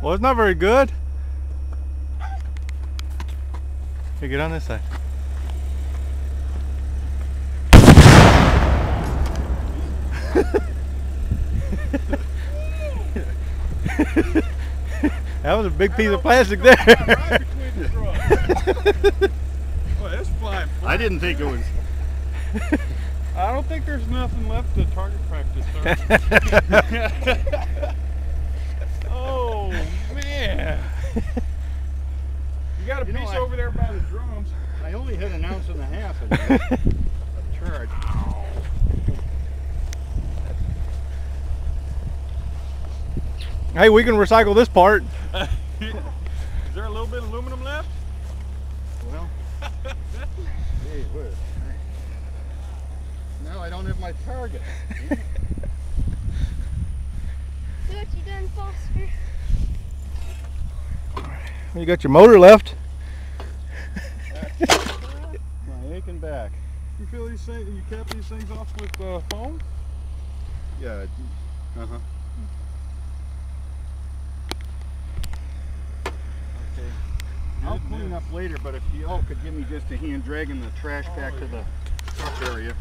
Well, it's not very good. Here, get on this side. That was a big piece of plastic there. Well, it's flying. I didn't think it was. I don't think there's nothing left to target practice, sir. Oh, man. You got a piece over there by the drums. I only hit 1.5 ounces of charge. Hey, we can recycle this part. Is there a little bit of aluminum left? Well, hey, what? Now I don't have my target. See what you done, Foster? You got your motor left. My aching back. You feel these things? You cap these things off with foam? Yeah. Uh-huh. Okay. I'll clean up later, but if you all could give me just a hand dragging the trash back to the truck area.